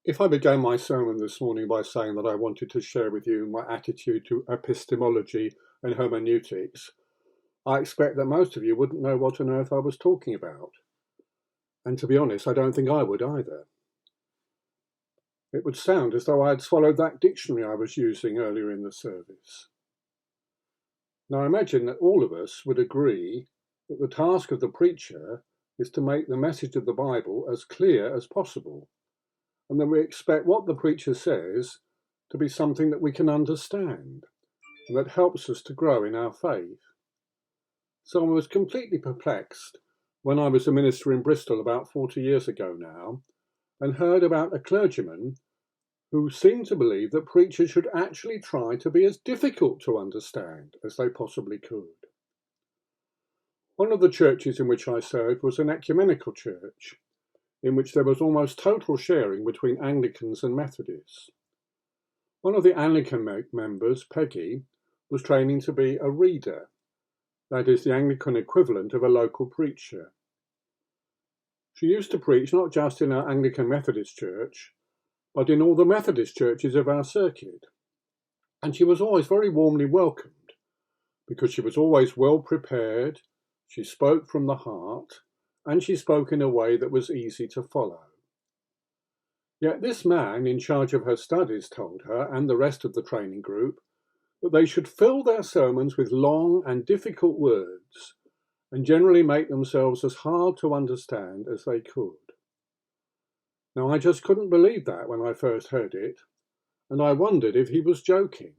If I began my sermon this morning by saying that I wanted to share with you my attitude to epistemology and hermeneutics, I expect that most of you wouldn't know what on earth I was talking about. And to be honest, I don't think I would either. It would sound as though I had swallowed that dictionary I was using earlier in the service. Now, I imagine that all of us would agree that the task of the preacher is to make the message of the Bible as clear as possible, and that we expect what the preacher says to be something that we can understand and that helps us to grow in our faith. So I was completely perplexed when I was a minister in Bristol about 40 years ago now and heard about a clergyman who seemed to believe that preachers should actually try to be as difficult to understand as they possibly could. One of the churches in which I served was an ecumenical church, in which there was almost total sharing between Anglicans and Methodists. One of the Anglican members, Peggy, was training to be a reader, that is the Anglican equivalent of a local preacher. She used to preach not just in our Anglican Methodist church, but in all the Methodist churches of our circuit. And she was always very warmly welcomed, because she was always well prepared, she spoke from the heart, and she spoke in a way that was easy to follow. Yet this man in charge of her studies told her, and the rest of the training group, that they should fill their sermons with long and difficult words, and generally make themselves as hard to understand as they could. Now, I just couldn't believe that when I first heard it, and I wondered if he was joking.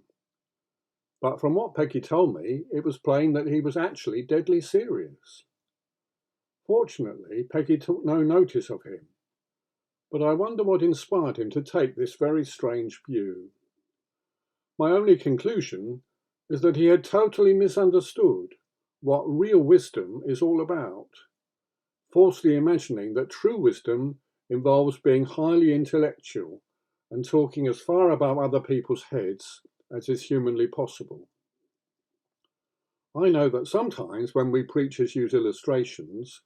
But from what Peggy told me, it was plain that he was actually deadly serious. Fortunately, Peggy took no notice of him, but I wonder what inspired him to take this very strange view. My only conclusion is that he had totally misunderstood what real wisdom is all about, falsely imagining that true wisdom involves being highly intellectual and talking as far above other people's heads as is humanly possible. I know that sometimes when we preachers use illustrations,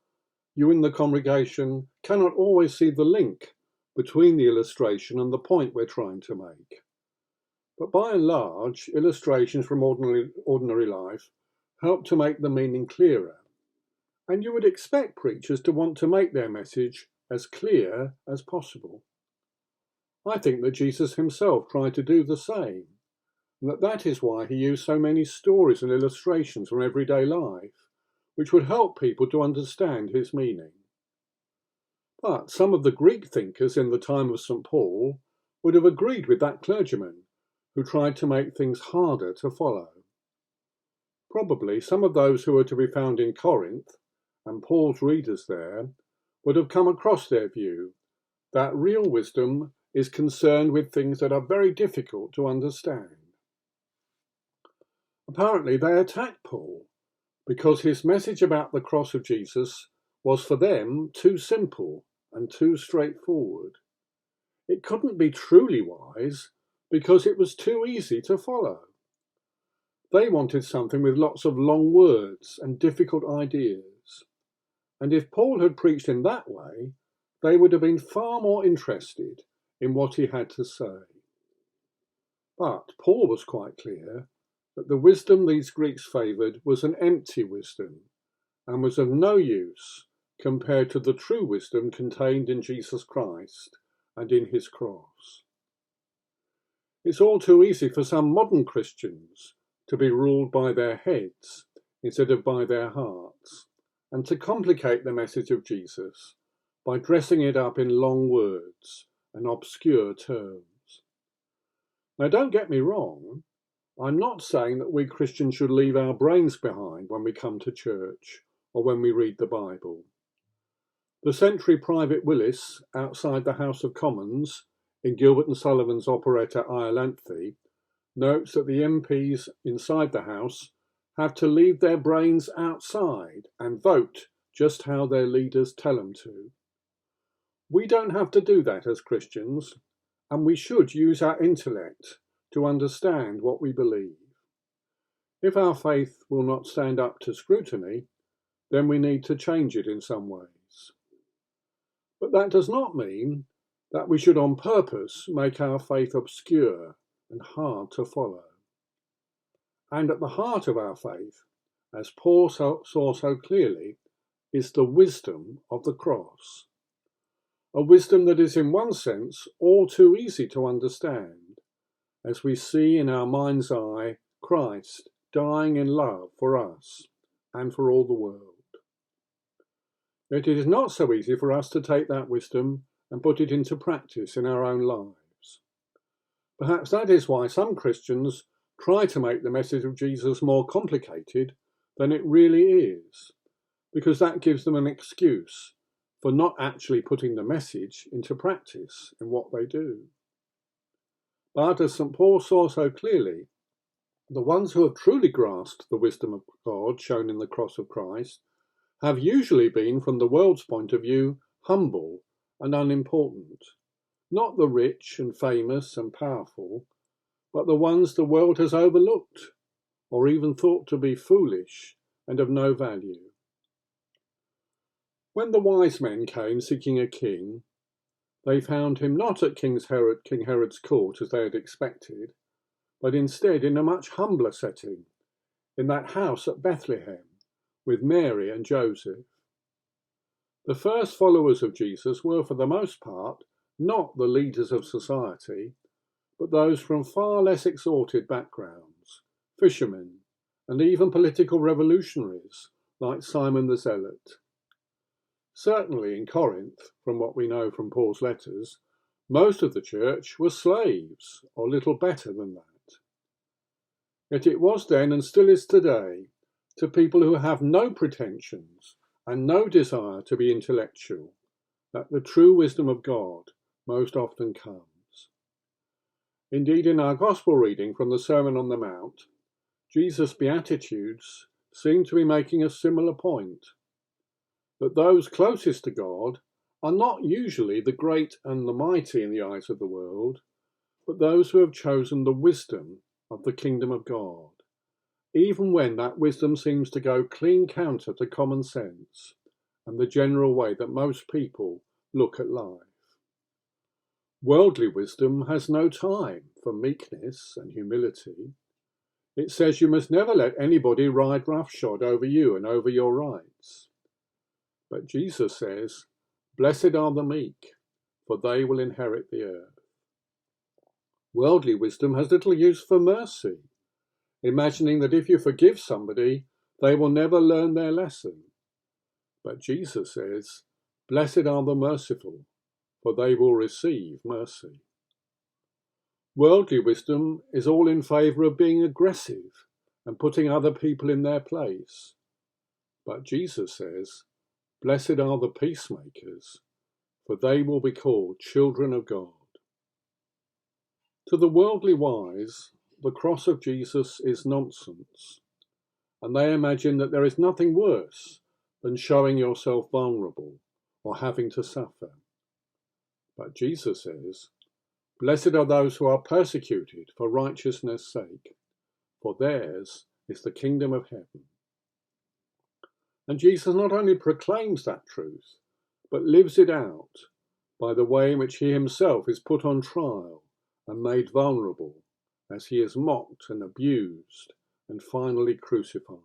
you in the congregation cannot always see the link between the illustration and the point we're trying to make. But by and large, illustrations from ordinary life help to make the meaning clearer, and you would expect preachers to want to make their message as clear as possible. I think that Jesus himself tried to do the same, and that is why he used so many stories and illustrations from everyday life, which would help people to understand his meaning. But some of the Greek thinkers in the time of St. Paul would have agreed with that clergyman who tried to make things harder to follow. Probably some of those who are to be found in Corinth, and Paul's readers there, would have come across their view that real wisdom is concerned with things that are very difficult to understand. Apparently they attacked Paul because his message about the cross of Jesus was for them too simple and too straightforward. It couldn't be truly wise because it was too easy to follow. They wanted something with lots of long words and difficult ideas. And if Paul had preached in that way, they would have been far more interested in what he had to say. But Paul was quite clear that the wisdom these Greeks favoured was an empty wisdom and was of no use compared to the true wisdom contained in Jesus Christ and in his cross. It's all too easy for some modern Christians to be ruled by their heads instead of by their hearts, and to complicate the message of Jesus by dressing it up in long words and obscure terms. Now, don't get me wrong, I'm not saying that we Christians should leave our brains behind when we come to church or when we read the Bible. The Century Private Willis outside the House of Commons in Gilbert and Sullivan's operetta Iolanthe notes that the MPs inside the House have to leave their brains outside and vote just how their leaders tell them to. We don't have to do that as Christians, and we should use our intellect to understand what we believe. If our faith will not stand up to scrutiny, then we need to change it in some ways. But that does not mean that we should on purpose make our faith obscure and hard to follow. And at the heart of our faith, as Paul saw so clearly, is the wisdom of the cross. A wisdom that is in one sense all too easy to understand, as we see in our mind's eye Christ dying in love for us and for all the world. Yet it is not so easy for us to take that wisdom and put it into practice in our own lives. Perhaps that is why some Christians try to make the message of Jesus more complicated than it really is, because that gives them an excuse for not actually putting the message into practice in what they do. But as St. Paul saw so clearly, the ones who have truly grasped the wisdom of God shown in the cross of Christ have usually been, from the world's point of view, humble and unimportant, not the rich and famous and powerful, but the ones the world has overlooked or even thought to be foolish and of no value. When the wise men came seeking a king, they found him not at King Herod's court as they had expected, but instead in a much humbler setting, in that house at Bethlehem, with Mary and Joseph. The first followers of Jesus were, for the most part, not the leaders of society, but those from far less exalted backgrounds, fishermen, and even political revolutionaries like Simon the Zealot. Certainly in Corinth, from what we know from Paul's letters, most of the church were slaves, or little better than that. Yet it was then, and still is today, to people who have no pretensions and no desire to be intellectual, that the true wisdom of God most often comes. Indeed, in our Gospel reading from the Sermon on the Mount, Jesus' Beatitudes seem to be making a similar point, that those closest to God are not usually the great and the mighty in the eyes of the world, but those who have chosen the wisdom of the kingdom of God, even when that wisdom seems to go clean counter to common sense and the general way that most people look at life. Worldly wisdom has no time for meekness and humility. It says you must never let anybody ride roughshod over you and over your rights. But Jesus says, "Blessed are the meek, for they will inherit the earth." Worldly wisdom has little use for mercy, imagining that if you forgive somebody, they will never learn their lesson. But Jesus says, "Blessed are the merciful, for they will receive mercy." Worldly wisdom is all in favour of being aggressive and putting other people in their place. But Jesus says, "Blessed are the peacemakers, for they will be called children of God." To the worldly wise, the cross of Jesus is nonsense, and they imagine that there is nothing worse than showing yourself vulnerable or having to suffer. But Jesus says, "Blessed are those who are persecuted for righteousness' sake, for theirs is the kingdom of heaven." And Jesus not only proclaims that truth, but lives it out by the way in which he himself is put on trial and made vulnerable as he is mocked and abused and finally crucified.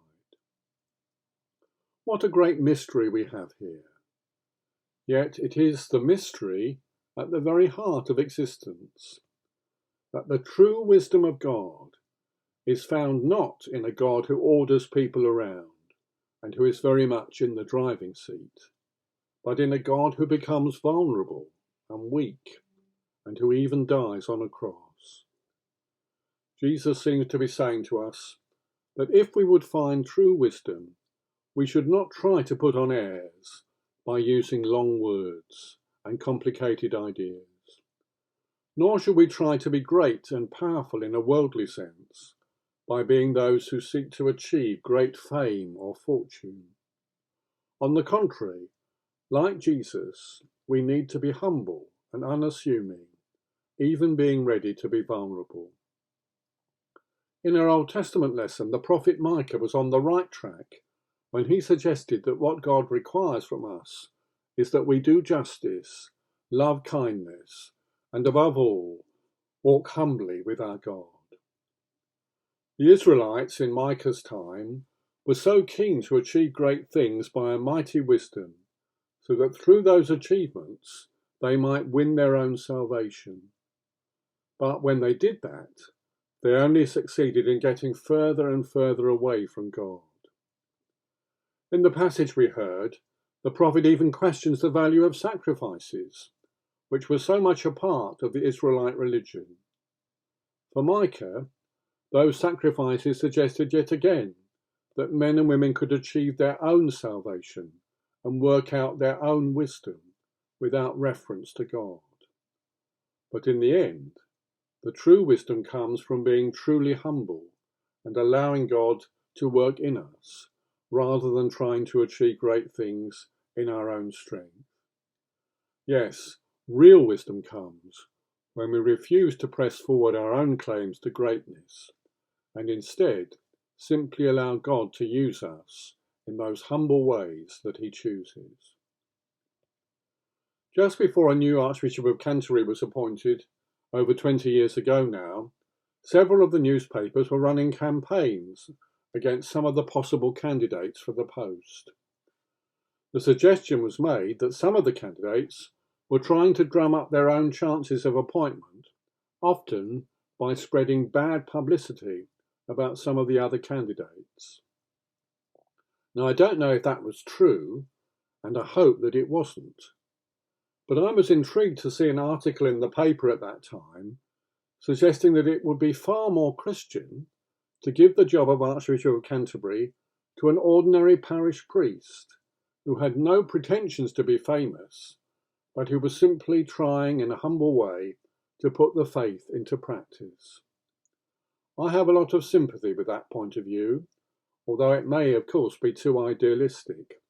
What a great mystery we have here. Yet it is the mystery at the very heart of existence, that the true wisdom of God is found not in a God who orders people around and who is very much in the driving seat, but in a God who becomes vulnerable and weak and who even dies on a cross. Jesus seems to be saying to us that if we would find true wisdom, we should not try to put on airs by using long words and complicated ideas. Nor should we try to be great and powerful in a worldly sense by being those who seek to achieve great fame or fortune. On the contrary, like Jesus, we need to be humble and unassuming, even being ready to be vulnerable. In our Old Testament lesson, the prophet Micah was on the right track when he suggested that what God requires from us is that we do justice, love kindness, and above all, walk humbly with our God. The Israelites in Micah's time were so keen to achieve great things by a mighty wisdom, so that through those achievements they might win their own salvation. But when they did that, they only succeeded in getting further and further away from God. In the passage we heard, the prophet even questions the value of sacrifices, which were so much a part of the Israelite religion. For Micah, those sacrifices suggested yet again that men and women could achieve their own salvation and work out their own wisdom without reference to God. But in the end, the true wisdom comes from being truly humble and allowing God to work in us, rather than trying to achieve great things in our own strength. Yes, real wisdom comes when we refuse to press forward our own claims to greatness, and instead simply allow God to use us in those humble ways that he chooses. Just before a new Archbishop of Canterbury was appointed, over 20 years ago now, several of the newspapers were running campaigns against some of the possible candidates for the post. The suggestion was made that some of the candidates were trying to drum up their own chances of appointment, often by spreading bad publicity about some of the other candidates. Now, I don't know if that was true, and I hope that it wasn't. But I was intrigued to see an article in the paper at that time suggesting that it would be far more Christian to give the job of Archbishop of Canterbury to an ordinary parish priest who had no pretensions to be famous, but who was simply trying in a humble way to put the faith into practice. I have a lot of sympathy with that point of view, although it may, of course, be too idealistic.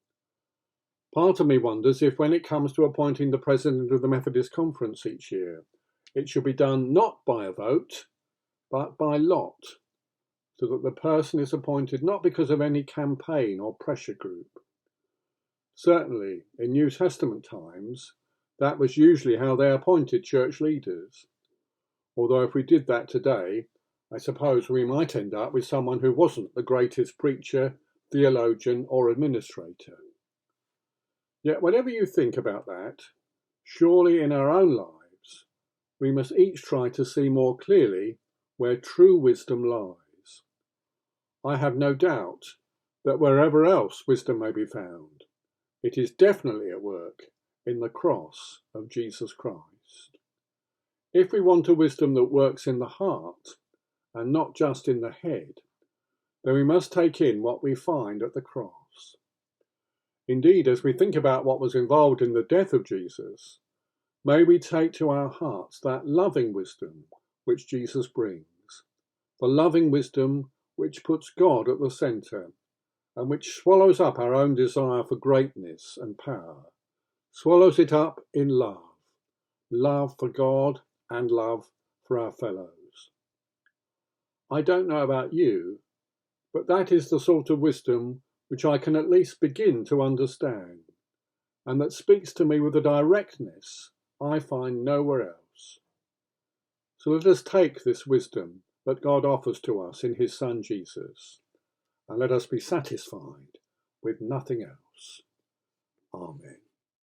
Part of me wonders if, when it comes to appointing the president of the Methodist Conference each year, it should be done not by a vote, but by lot, so that the person is appointed not because of any campaign or pressure group. Certainly, in New Testament times, that was usually how they appointed church leaders. Although if we did that today, I suppose we might end up with someone who wasn't the greatest preacher, theologian, or administrator. Yet whatever you think about that, surely in our own lives, we must each try to see more clearly where true wisdom lies. I have no doubt that wherever else wisdom may be found, it is definitely at work in the cross of Jesus Christ. If we want a wisdom that works in the heart and not just in the head, then we must take in what we find at the cross. Indeed, as we think about what was involved in the death of Jesus, may we take to our hearts that loving wisdom which Jesus brings, the loving wisdom which puts God at the centre and which swallows up our own desire for greatness and power, swallows it up in love for God and love for our fellows. I don't know about you, but that is the sort of wisdom which I can at least begin to understand, and that speaks to me with a directness I find nowhere else. So let us take this wisdom that God offers to us in his Son Jesus, and let us be satisfied with nothing else. Amen.